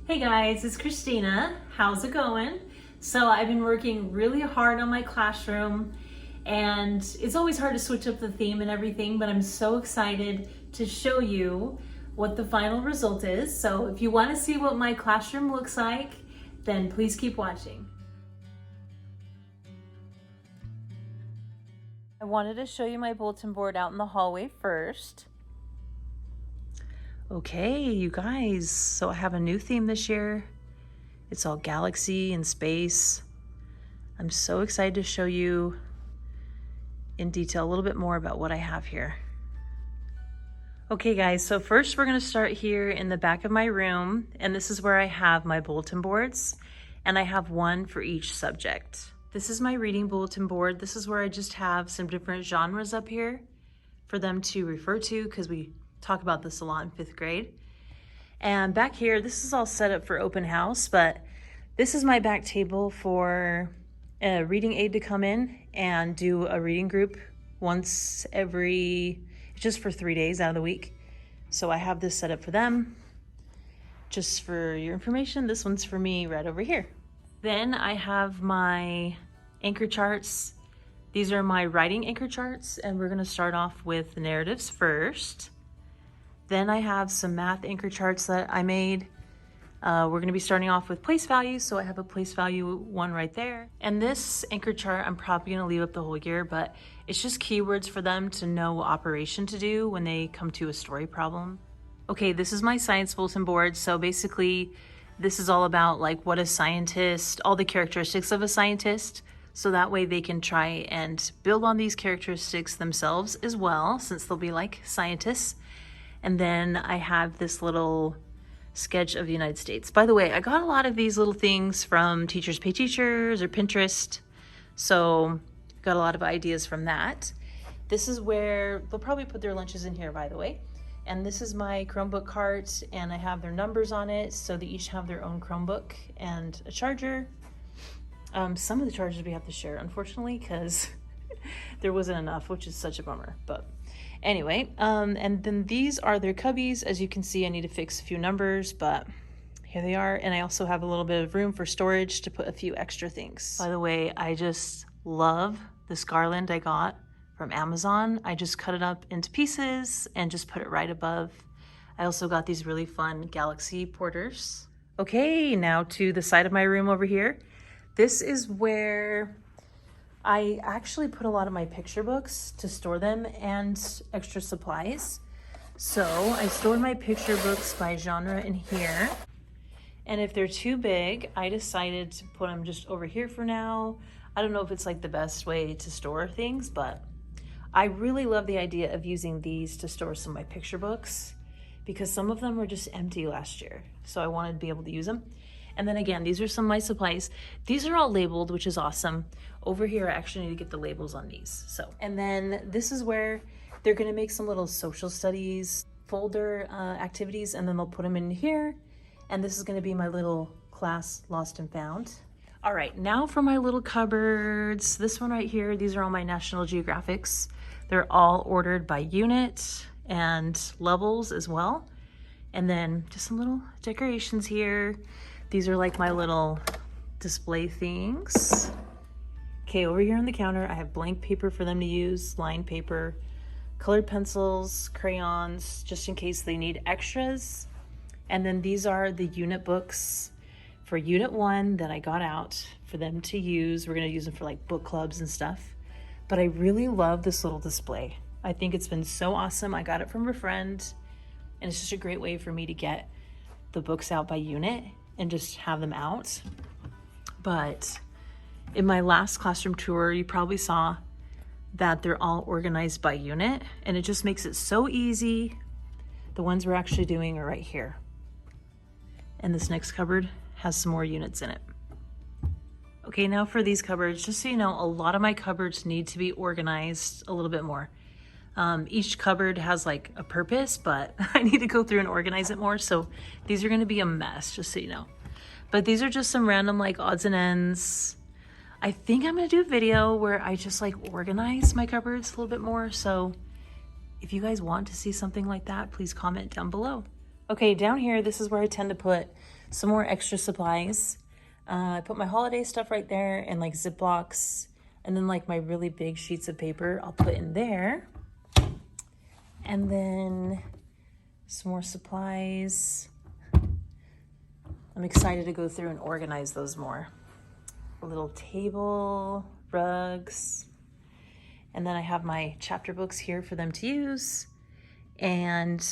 Hey guys, it's Christina. How's it going? So I've been working really hard on my classroom and it's always hard to switch up the theme and everything, but I'm so excited to show you what the final result is. So if you want to see what my classroom looks like, then please keep watching. I wanted to show you my bulletin board out in the hallway first. Okay, you guys, so I have a new theme this year. It's all galaxy and space. I'm so excited to show you in detail a little bit more about what I have here. Okay guys, so first we're gonna start here in the back of my room, and this is where I have my bulletin boards, and I have one for each subject. This is my reading bulletin board. This is where I just have some different genres up here for them to refer to, because we talk about this a lot in 5th grade. And back here, this is all set up for open house, but this is my back table for a reading aide to come in and do a reading group once every, just for 3 days out of the week. So I have this set up for them. Just for your information, this one's for me right over here. Then I have my anchor charts. These are my writing anchor charts, and we're gonna start off with the narratives first. Then I have some math anchor charts that I made. We're gonna be starting off with place values, so I have a place value one right there. And this anchor chart, I'm probably gonna leave up the whole year, but it's just keywords for them to know what operation to do when they come to a story problem. Okay, this is my science bulletin board. So basically, this is all about like what a scientist, all the characteristics of a scientist, so that way they can try and build on these characteristics themselves as well, since they'll be like scientists. And then I have this little sketch of the United States. By the way, I got a lot of these little things from Teachers Pay Teachers or Pinterest. So got a lot of ideas from that. This is where they'll probably put their lunches in here, by the way. And this is my Chromebook cart, and I have their numbers on it. So they each have their own Chromebook and a charger. Some of the chargers we have to share, unfortunately, because there wasn't enough, which is such a bummer. But anyway, and then these are their cubbies. As you can see, I need to fix a few numbers, but here they are. And I also have a little bit of room for storage to put a few extra things. By the way, I just love this garland I got from Amazon. I just cut it up into pieces and just put it right above. I also got these really fun galaxy porters. Okay, now to the side of my room over here. This is where I actually put a lot of my picture books to store them and extra supplies. So I stored my picture books by genre in here. And if they're too big, I decided to put them just over here for now. I don't know if it's like the best way to store things, but I really love the idea of using these to store some of my picture books, because some of them were just empty last year. So I wanted to be able to use them. And then again, these are some of my supplies. These are all labeled, which is awesome. Over here, I actually need to get the labels on these. So, and then this is where they're gonna make some little social studies folder activities, and then they'll put them in here. And this is gonna be my little class lost and found. All right, now for my little cupboards. This one right here, these are all my National Geographics. They're all ordered by unit and levels as well. And then just some little decorations here. These are like my little display things. Okay, over here on the counter, I have blank paper for them to use, lined paper, colored pencils, crayons, just in case they need extras. And then these are the unit books for Unit 1 that I got out for them to use. We're gonna use them for like book clubs and stuff. But I really love this little display. I think it's been so awesome. I got it from a friend, and it's just a great way for me to get the books out by unit and just have them out. But in my last classroom tour, you probably saw that they're all organized by unit, and it just makes it so easy. The ones we're actually doing are right here. And this next cupboard has some more units in it. Okay, now for these cupboards, just so you know, a lot of my cupboards need to be organized a little bit more. Each cupboard has like a purpose, but I need to go through and organize it more. So these are gonna be a mess, just so you know. But these are just some random like odds and ends. I think I'm gonna do a video where I just like organize my cupboards a little bit more. So if you guys want to see something like that, please comment down below. Okay, down here, this is where I tend to put some more extra supplies. I put my holiday stuff right there and like Ziplocs, and then like my really big sheets of paper I'll put in there. And then some more supplies. I'm excited to go through and organize those more. A little table, rugs, and then I have my chapter books here for them to use. And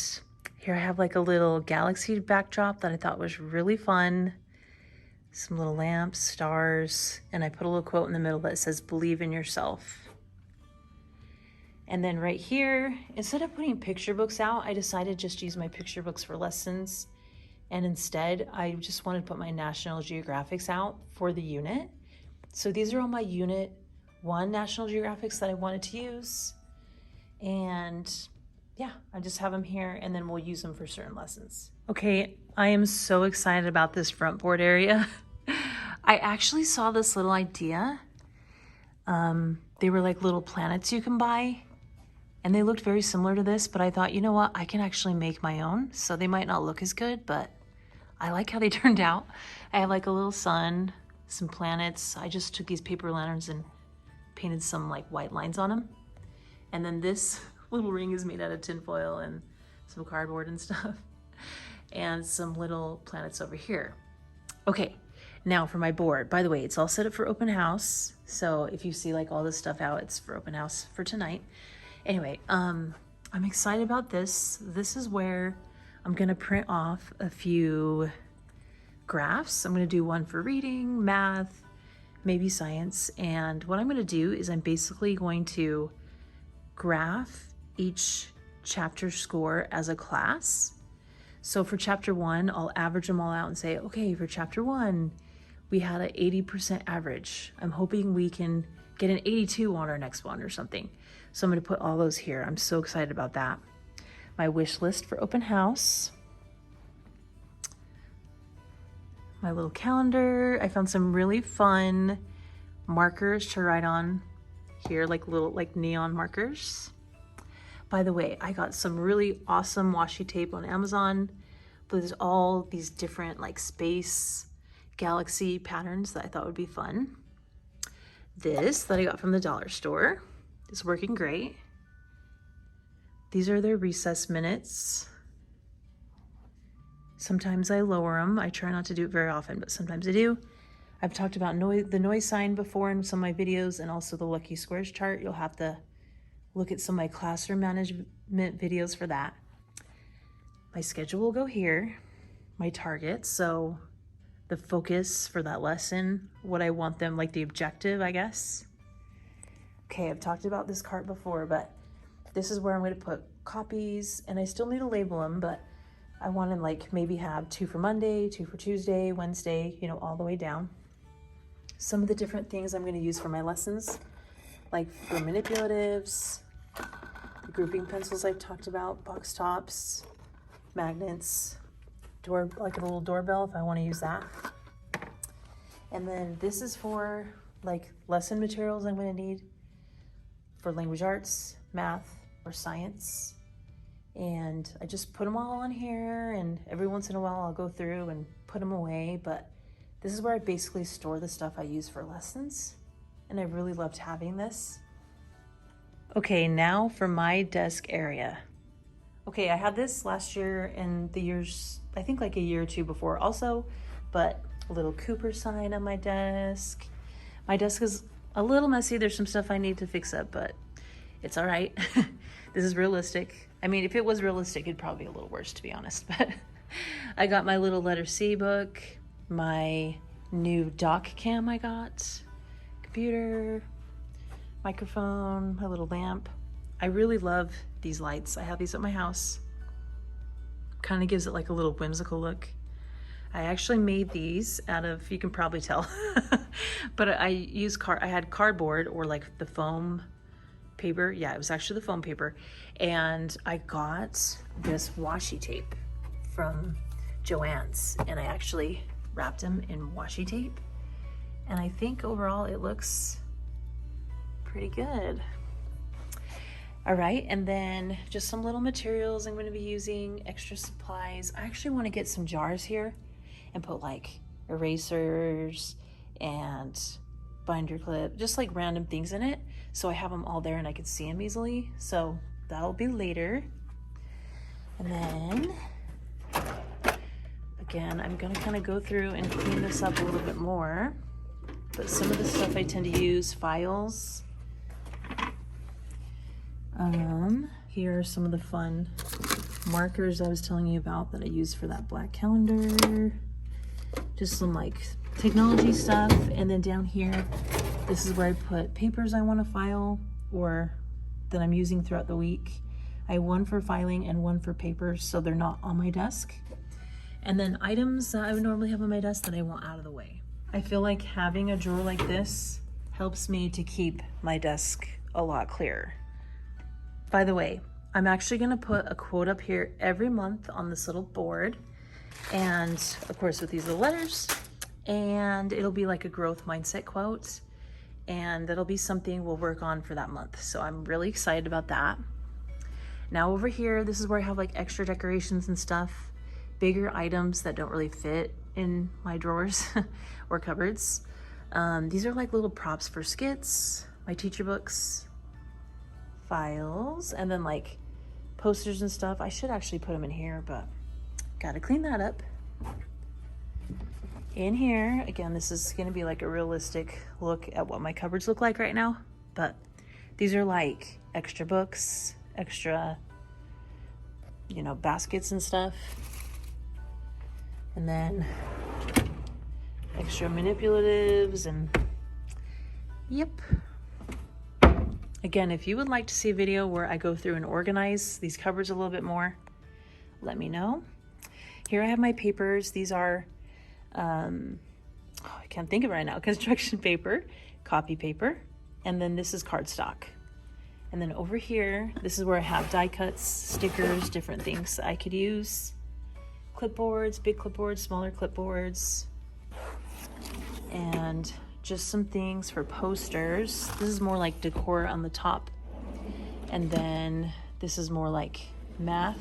here I have like a little galaxy backdrop that I thought was really fun. Some little lamps, stars, and I put a little quote in the middle that says, "Believe in yourself." And then right here, instead of putting picture books out, I decided just to use my picture books for lessons. And instead, I just wanted to put my National Geographics out for the unit. So these are all my Unit 1 National Geographics that I wanted to use. And yeah, I just have them here, and then we'll use them for certain lessons. Okay, I am so excited about this front board area. I actually saw this little idea. They were like little planets you can buy, and they looked very similar to this, but I thought, you know what, I can actually make my own. So they might not look as good, but I like how they turned out. I have like a little sun, some planets. I just took these paper lanterns and painted some like white lines on them. And then this little ring is made out of tinfoil and some cardboard and stuff. And some little planets over here. Okay, now for my board. By the way, it's all set up for open house. So if you see like all this stuff out, it's for open house for tonight. Anyway, I'm excited about this. This is where I'm gonna print off a few graphs. I'm gonna do one for reading, math, maybe science. And what I'm gonna do is I'm basically going to graph each chapter score as a class. So for chapter 1, I'll average them all out and say, okay, for chapter 1, we had an 80% average. I'm hoping we can get an 82 on our next one or something. So I'm gonna put all those here. I'm so excited about that. My wish list for open house. My little calendar. I found some really fun markers to write on here, like little like neon markers. By the way, I got some really awesome washi tape on Amazon. There's all these different like space galaxy patterns that I thought would be fun. This that I got from the dollar store is working great. These are their recess minutes. Sometimes I lower them. I try not to do it very often, but sometimes I do. I've talked about the noise sign before in some of my videos, and also the lucky squares chart. You'll have to look at some of my classroom management videos for that. My schedule will go here, my targets, so the focus for that lesson, what I want them, like the objective, I guess. Okay, I've talked about this cart before, but this is where I'm going to put copies, and I still need to label them, but I want to like maybe have 2 for Monday, 2 for Tuesday, Wednesday, you know, all the way down. Some of the different things I'm going to use for my lessons, like for manipulatives, the grouping pencils I've talked about, box tops, magnets, like a little doorbell if I want to use that. And then this is for like lesson materials I'm going to need for language arts, math, or science. And I just put them all on here, and every once in a while I'll go through and put them away, but this is where I basically store the stuff I use for lessons, and I really loved having this. Okay, now for my desk area. Okay, I had this last year and the years, I think like a year or two before also, but a little Cooper sign on my desk. My desk is a little messy. There's some stuff I need to fix up, but it's all right. This is realistic. I mean, if it was realistic, it'd probably be a little worse, to be honest, but I got my little letter C book, my new dock cam I got, computer, microphone, my little lamp. I really love these lights. I have these at my house. Kind of gives it like a little whimsical look. I actually made these out of, you can probably tell, but I had cardboard or like the foam paper. Yeah, it was actually the foam paper. And I got this washi tape from Joann's, and I actually wrapped them in washi tape. And I think overall it looks pretty good. All right, and then just some little materials I'm going to be using, extra supplies. I actually want to get some jars here and put like erasers and binder clip, just like random things in it. So I have them all there and I can see them easily. So that'll be later. And then again, I'm gonna kind of go through and clean this up a little bit more. But some of the stuff I tend to use, files. Here are some of the fun markers I was telling you about that I use for that black calendar. Just some like technology stuff. And then down here, this is where I put papers I want to file or that I'm using throughout the week. I have one for filing and one for papers, so they're not on my desk. And then items that I would normally have on my desk that I want out of the way. I feel like having a drawer like this helps me to keep my desk a lot clearer. By the way, I'm actually gonna put a quote up here every month on this little board, and of course with these little letters, and it'll be like a growth mindset quote, and that'll be something we'll work on for that month. So I'm really excited about that. Now over here, this is where I have like extra decorations and stuff, bigger items that don't really fit in my drawers or cupboards. These are like little props for skits, my teacher books, files, and then like posters and stuff. I should actually put them in here, but gotta clean that up. In here, again, this is gonna be like a realistic look at what my cupboards look like right now, but these are like extra books, extra, you know, baskets and stuff. And then extra manipulatives and yep. Again, if you would like to see a video where I go through and organize these cupboards a little bit more, let me know. Here I have my papers. These are, I can't think of it right now, construction paper, copy paper, and then this is cardstock. And then over here, this is where I have die cuts, stickers, different things I could use. Clipboards, big clipboards, smaller clipboards, and just some things for posters. This is more like decor on the top. And then this is more like math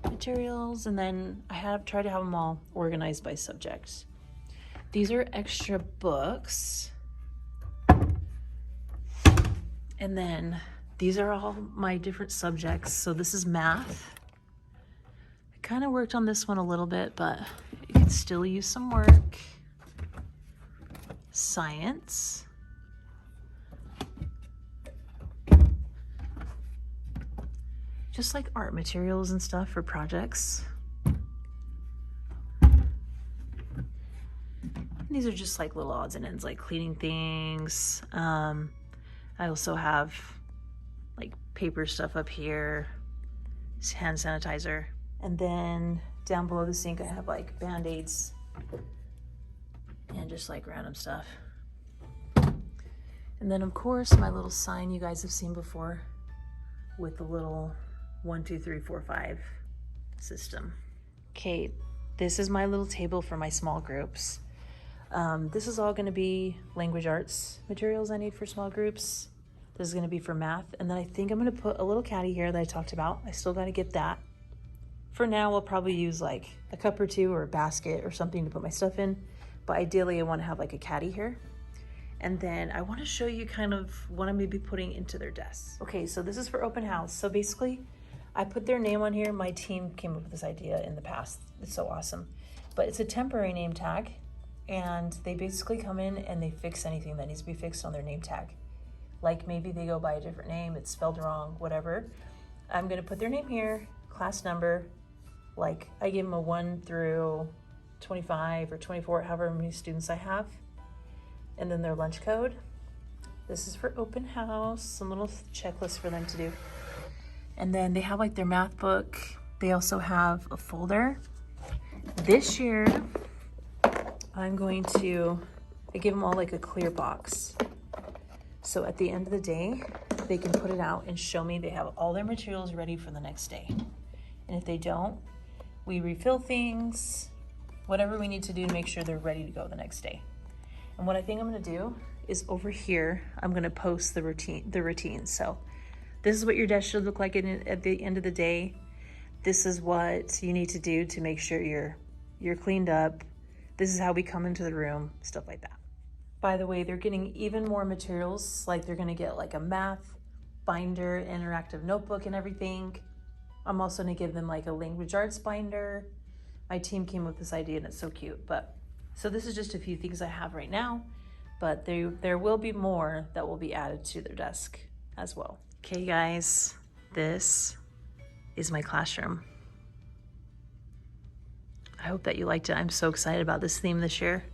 materials. And then I have tried to have them all organized by subject. These are extra books. And then these are all my different subjects. So this is math. I kind of worked on this one a little bit, but you could still use some work. Science. Just like art materials and stuff for projects. And these are just like little odds and ends, like cleaning things. I also have like paper stuff up here, hand sanitizer. And then down below the sink, I have like Band-Aids and just like random stuff. And then of course, my little sign you guys have seen before with the little 1, 2, 3, 4, 5 system. Okay, this is my little table for my small groups. This is all gonna be language arts materials I need for small groups. This is gonna be for math. And then I think I'm gonna put a little caddy here that I talked about. I still gotta get that. For now, I'll probably use like a cup or two or a basket or something to put my stuff in. But ideally I wanna have like a caddy here. And then I wanna show you kind of what I'm gonna be putting into their desks. Okay, so this is for open house. So basically, I put their name on here. My team came up with this idea in the past. It's so awesome. But it's a temporary name tag. And they basically come in and they fix anything that needs to be fixed on their name tag. Like maybe they go by a different name, it's spelled wrong, whatever. I'm gonna put their name here, class number, like I give them a 1 through 25 or 24, however many students I have. And then their lunch code. This is for open house, some little checklist for them to do. And then they have like their math book. They also have a folder. This year, I give them all like a clear box. So at the end of the day, they can put it out and show me they have all their materials ready for the next day. And if they don't, we refill things, whatever we need to do to make sure they're ready to go the next day. And what I think I'm gonna do is over here, I'm gonna post the routine. So this is what your desk should look like at the end of the day. This is what you need to do to make sure you're you're cleaned up. This is how we come into the room, stuff like that. By the way, they're getting even more materials, like they're gonna get like a math binder, interactive notebook and everything. I'm also gonna give them like a language arts binder. My team came up with this idea and it's so cute. But so this is just a few things I have right now, but there will be more that will be added to their desk as well. Okay guys, this is my classroom. I hope that you liked it. I'm so excited about this theme this year.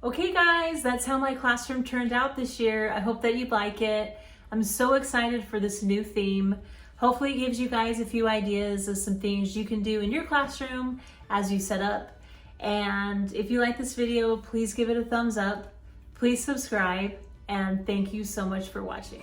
Okay guys, that's how my classroom turned out this year. I hope that you like it. I'm so excited for this new theme. Hopefully it gives you guys a few ideas of some things you can do in your classroom as you set up. And if you like this video, please give it a thumbs up. Please subscribe, and thank you so much for watching.